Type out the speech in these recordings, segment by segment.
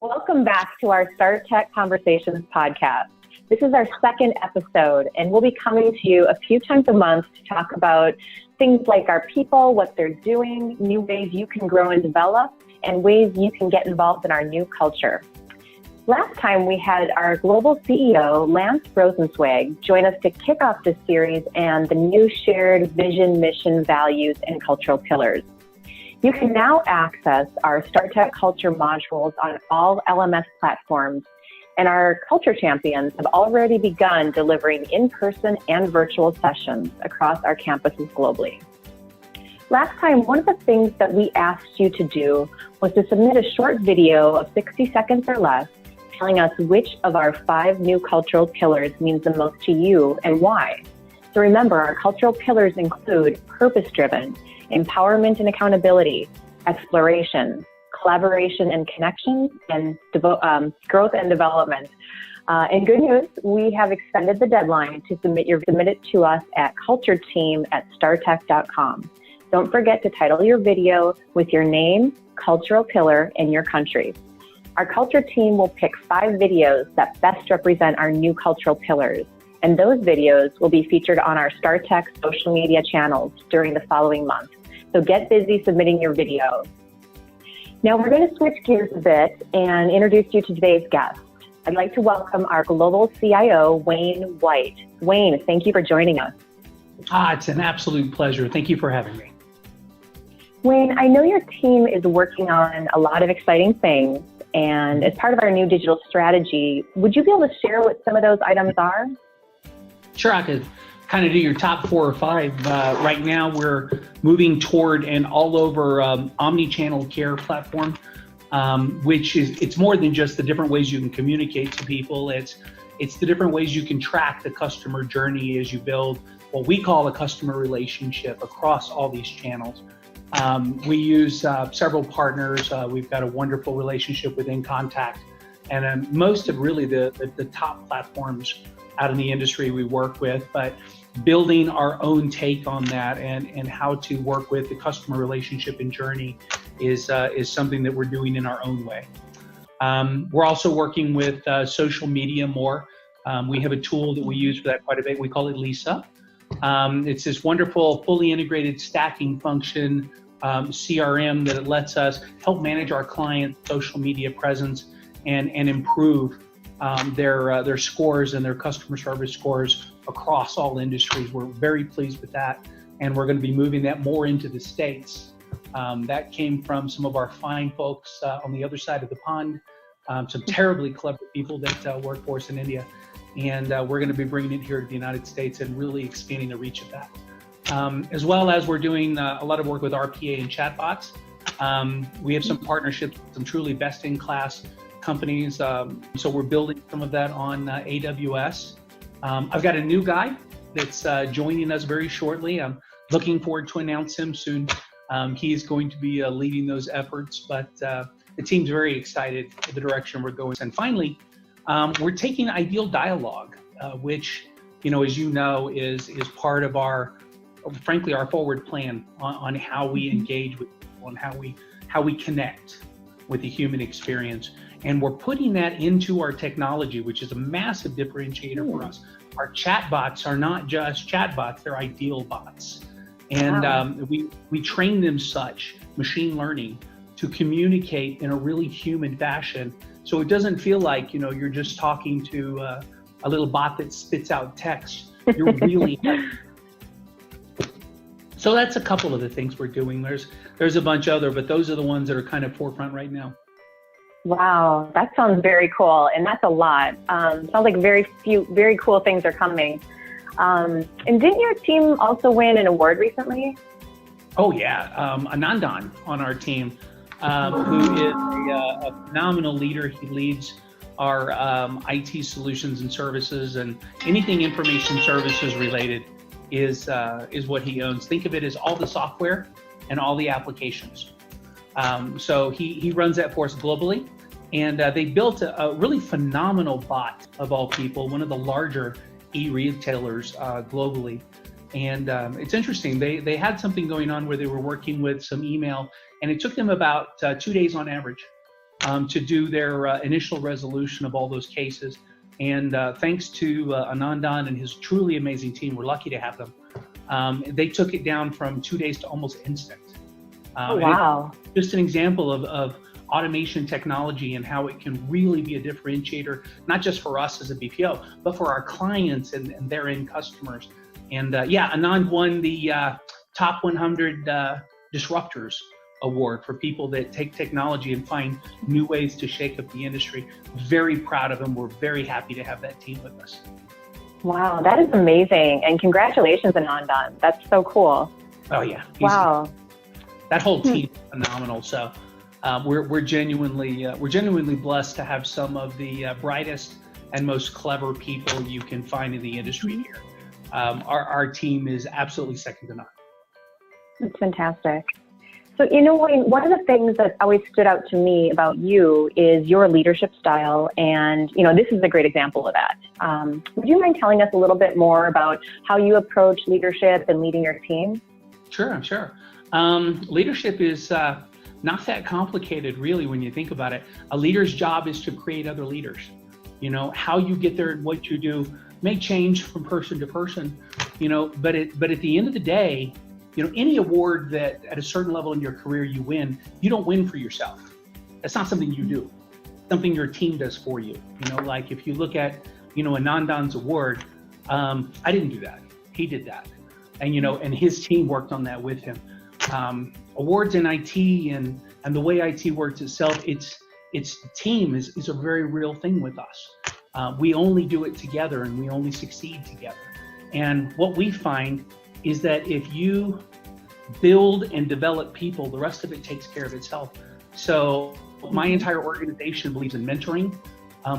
Welcome back to our Startek Conversations podcast. This is our second episode, and we'll be coming to you a few times a month to talk about things like our people, what they're doing, new ways you can grow and develop, and ways you can get involved in our new culture. Last time we had our global CEO, Lance Rosenzweig, join us to kick off this series and the new shared vision, mission, values, and cultural pillars. You can now access our Startek culture modules on all LMS platforms, and our culture champions have already begun delivering in-person and virtual sessions across our campuses globally. Last time, one of the things that we asked you to do was to submit a short video of 60 seconds or less telling us which of our 5 new cultural pillars means the most to you and why. So remember, our cultural pillars include purpose-driven, empowerment and accountability, exploration, collaboration and connections, and growth and development. And good news, we have extended the deadline to submit it to us at cultureteam@startek.com. Don't forget to title your video with your name, cultural pillar, and your country. Our culture team will pick 5 videos that best represent our new cultural pillars. And those videos will be featured on our Startek social media channels during the following month. So get busy submitting your videos. Now we're going to switch gears a bit and introduce you to today's guest. I'd like to welcome our global CIO, Wayne White. Wayne, thank you for joining us. It's an absolute pleasure. Thank you for having me. Wayne, I know your team is working on a lot of exciting things, and as part of our new digital strategy, would you be able to share what some of those items are? Sure, I could kind of do your top 4 or 5. Right now, we're moving toward an all-over omni-channel care platform, which it's more than just the different ways you can communicate to people. It's the different ways you can track the customer journey as you build what we call a customer relationship across all these channels. We use several partners. We've got a wonderful relationship with InContact, and most of really the top platforms out in the industry we work with, but building our own take on that and how to work with the customer relationship and journey is something that we're doing in our own way. We're also working with social media more. We have a tool that we use for that quite a bit. We call it Lisa. It's this wonderful, fully integrated stacking function, CRM, that it lets us help manage our clients' social media presence and improve their scores and their customer service scores across all industries. We're very pleased with that, and we're going to be moving that more into the States. That came from some of our fine folks on the other side of the pond, some terribly clever people that work for us in India. And we're going to be bringing it here to the United States and really expanding the reach of that. As well as we're doing a lot of work with RPA and chatbots. We have some partnerships with some truly best-in-class companies. So we're building some of that on AWS. I've got a new guy that's joining us very shortly. I'm looking forward to announce him soon. He's going to be leading those efforts, but the team's very excited for the direction we're going. And finally, we're taking Ideal Dialogue, which, as you know, is part of frankly, our forward plan on how we engage with people and how we connect with the human experience. And we're putting that into our technology, which is a massive differentiator for us. Our chatbots are not just chatbots, they're ideal bots. And we train them such, machine learning, to communicate in a really human fashion. So it doesn't feel like, you're just talking to a little bot that spits out text. You're really So that's a couple of the things we're doing. There's a bunch other, but those are the ones that are kind of forefront right now. Wow, that sounds very cool, and that's a lot. Sounds like very cool things are coming. And didn't your team also win an award recently? Oh yeah, Anandan on our team, who is a phenomenal leader. He leads our IT solutions and services, and anything information services related is what he owns. Think of it as all the software and all the applications. So he runs that for us globally, and they built a really phenomenal bot, of all people, one of the larger e-retailers globally. And it's interesting, they had something going on where they were working with some email, and it took them about 2 days on average to do their initial resolution of all those cases. And thanks to Anandan and his truly amazing team, we're lucky to have them. They took it down from 2 days to almost instant. Oh, wow. Just an example of automation technology and how it can really be a differentiator, not just for us as a BPO, but for our clients and their end customers. And Anand won the Top 100 Disruptors Award for people that take technology and find new ways to shake up the industry. Very proud of him. We're very happy to have that team with us. Wow, that is amazing. And congratulations, Anandan. That's so cool. Oh, yeah. Wow. That whole team is phenomenal. So we're genuinely blessed to have some of the brightest and most clever people you can find in the industry here. Our team is absolutely second to none. That's fantastic. So, Wayne, one of the things that always stood out to me about you is your leadership style. And, this is a great example of that. Would you mind telling us a little bit more about how you approach leadership and leading your team? Sure. Leadership is not that complicated, really, when you think about it. A leader's job is to create other leaders. How you get there and what you do may change from person to person, but at the end of the day, any award that at a certain level in your career you win, you don't win for yourself. That's not something you do. Something your team does for you. Like if you look at, Anandan's award, I didn't do that. He did that. And, and his team worked on that with him. Awards in IT and the way IT works itself, its team is a very real thing with us. We only do it together and we only succeed together. And what we find is that if you build and develop people, the rest of it takes care of itself. So my entire organization believes in mentoring.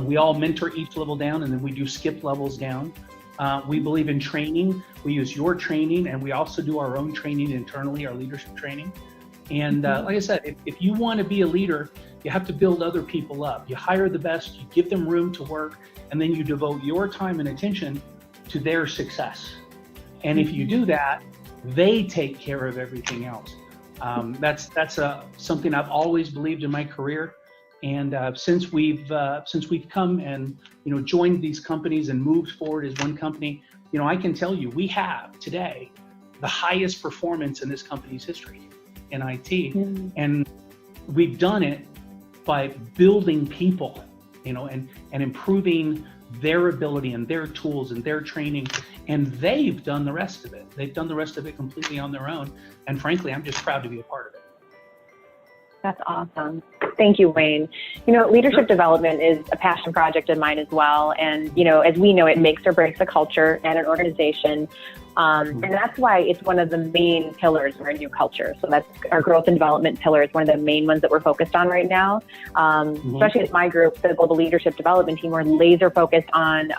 We all mentor each level down, and then we do skip levels down. We believe in training. We use your training, and we also do our own training internally, our leadership training. And like I said, if you want to be a leader, you have to build other people up. You hire the best, you give them room to work, and then you devote your time and attention to their success. And if you do that, they take care of everything else. That's something I've always believed in my career. And since we've come and joined these companies and moved forward as one company, I can tell you we have today the highest performance in this company's history in IT, and we've done it by building people, and improving their ability and their tools and their training, and they've done the rest of it. They've done the rest of it completely on their own, and frankly, I'm just proud to be a part of it. That's awesome. Thank you, Wayne. Leadership development is a passion project of mine as well. And, as we know, it makes or breaks a culture and an organization. And that's why it's one of the main pillars of our new culture. So that's our growth and development pillar is one of the main ones that we're focused on right now. Especially as my group, the Global Leadership Development Team, we're laser focused on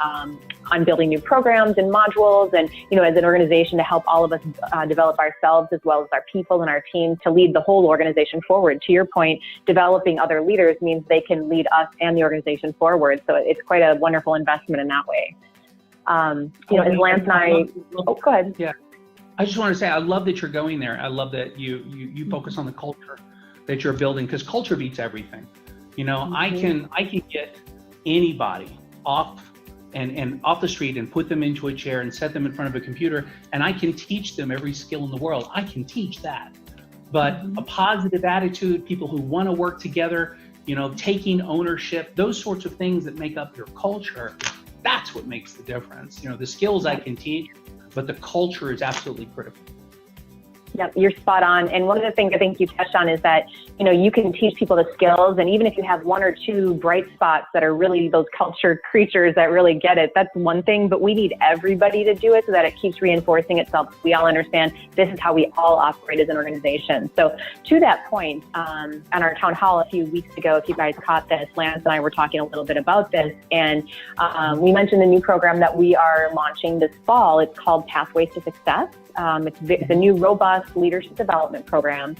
building new programs and modules and, as an organization to help all of us develop ourselves as well as our people and our team to lead the whole organization forward. To your point, developing other leaders means they can lead us and the organization forward. So it's quite a wonderful investment in that way. As Lance and I, go ahead. Yeah, I just want to say, I love that you're going there. I love that you focus on the culture that you're building, because culture beats everything. I can get anybody off the street and put them into a chair and set them in front of a computer, and I can teach them every skill in the world. I can teach that. But a positive attitude, people who want to work together, taking ownership, those sorts of things that make up your culture, that's what makes the difference. The skills I can teach, but the culture is absolutely critical. Yep, you're spot on. And one of the things I think you touched on is that, you can teach people the skills, and even if you have one or two bright spots that are really those culture creatures that really get it, that's one thing, but we need everybody to do it so that it keeps reinforcing itself. We all understand this is how we all operate as an organization. So to that point, on our town hall a few weeks ago, if you guys caught this, Lance and I were talking a little bit about this, and we mentioned the new program that we are launching this fall. It's called Pathways to Success. It's a new robust leadership development program,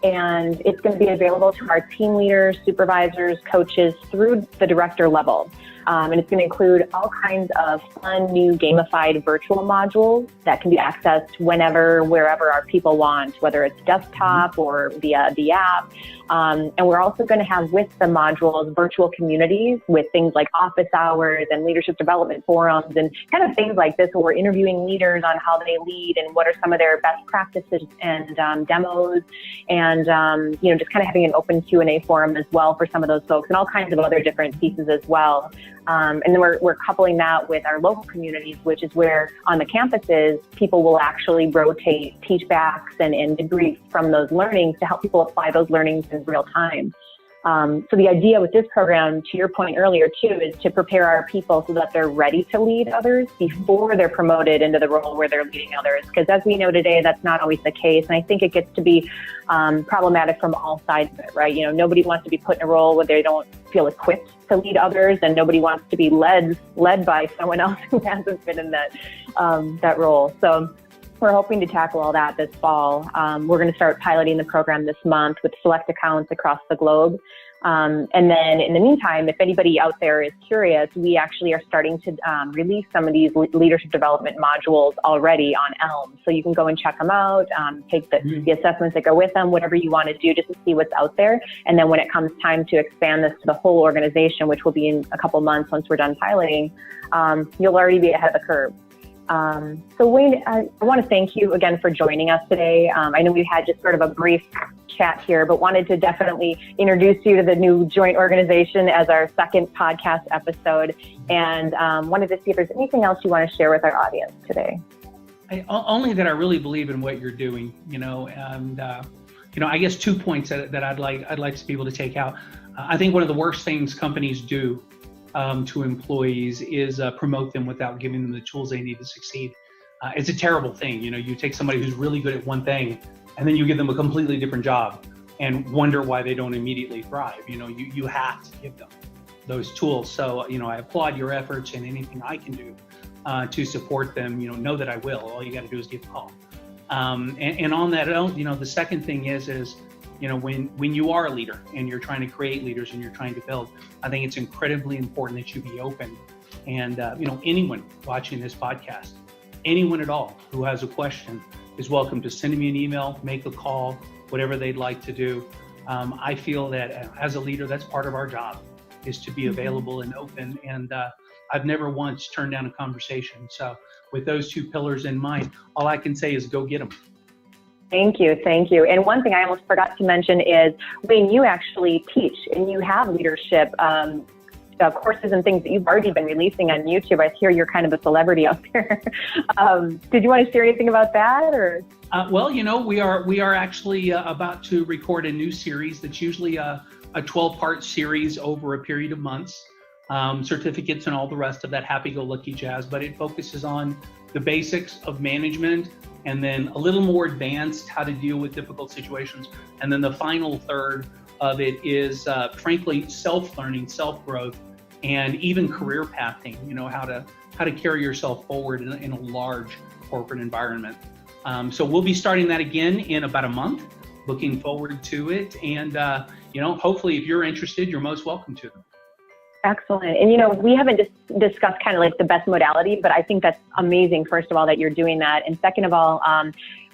and it's going to be available to our team leaders, supervisors, coaches through the director level. And it's going to include all kinds of fun, new gamified virtual modules that can be accessed whenever, wherever our people want, whether it's desktop or via the app. And we're also going to have with the modules virtual communities with things like office hours and leadership development forums and kind of things like this, where we're interviewing leaders on how they lead and what are some of their best practices and demos, and just kind of having an open Q&A forum as well for some of those folks, and all kinds of other different pieces as well. And then we're coupling that with our local communities, which is where on the campuses, people will actually rotate teach backs and debrief from those learnings to help people apply those learnings in real time. So the idea with this program, to your point earlier too, is to prepare our people so that they're ready to lead others before they're promoted into the role where they're leading others. Because as we know today, that's not always the case. And I think it gets to be problematic from all sides of it, right? Nobody wants to be put in a role where they don't feel equipped to lead others, and nobody wants to be led by someone else who hasn't been in that role. So we're hoping to tackle all that this fall. We're going to start piloting the program this month with select accounts across the globe. And then in the meantime, if anybody out there is curious, we actually are starting to release some of these leadership development modules already on Elm. So you can go and check them out, take the assessments that go with them, whatever you want to do just to see what's out there. And then when it comes time to expand this to the whole organization, which will be in a couple months once we're done piloting, you'll already be ahead of the curve. So Wayne, I want to thank you again for joining us today. I know we had just sort of a brief chat here, but wanted to definitely introduce you to the new joint organization as our second podcast episode, and wanted to see if there's anything else you want to share with our audience today. Only that I really believe in what you're doing, and I guess 2 points that I'd like to be able to take out. I think one of the worst things companies do to employees is promote them without giving them the tools they need to succeed. It's a terrible thing. You take somebody who's really good at one thing and then you give them a completely different job and wonder why they don't immediately thrive. You have to give them those tools. So, I applaud your efforts, and anything I can do to support them, know that I will. All you got to do is give a call. And on that note, the second thing is when you are a leader and you're trying to create leaders and you're trying to build, I think it's incredibly important that you be open. And, anyone watching this podcast, anyone at all who has a question is welcome to send me an email, make a call, whatever they'd like to do. I feel that as a leader, that's part of our job, is to be available and open. And I've never once turned down a conversation. So with those two pillars in mind, all I can say is go get them. Thank you. And one thing I almost forgot to mention is, Wayne, you actually teach and you have leadership courses and things that you've already been releasing on YouTube. I hear you're kind of a celebrity out there. Did you want to share anything about that? Or? Well, we are actually about to record a new series that's usually a 12-part series over a period of months. Certificates and all the rest of that happy-go-lucky jazz, but it focuses on the basics of management, and then a little more advanced how to deal with difficult situations. And then the final third of it is, frankly, self-learning, self-growth, and even career pathing, how to carry yourself forward in a large corporate environment. So we'll be starting that again in about a month. Looking forward to it. And, hopefully if you're interested, you're most welcome to them. Excellent. And, we haven't discussed kind of like the best modality, but I think that's amazing, first of all, that you're doing that. And second of all,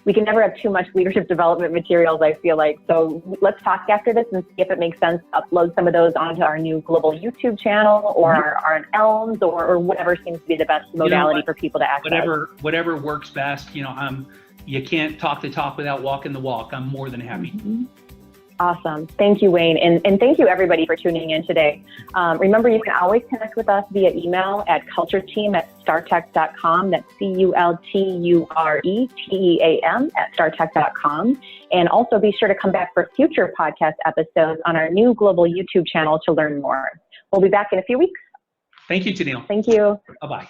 we can never have too much leadership development materials, I feel like. So let's talk after this and see if it makes sense to upload some of those onto our new global YouTube channel or our Elms or whatever seems to be the best modality for people to access. Whatever works best. You can't talk the talk without walking the walk. I'm more than happy. Awesome. Thank you, Wayne. And thank you, everybody, for tuning in today. Remember, you can always connect with us via email at cultureteam@startek.com. That's cultureteam@startek.com. And also be sure to come back for future podcast episodes on our new global YouTube channel to learn more. We'll be back in a few weeks. Thank you, Tennille. Thank you. Bye-bye.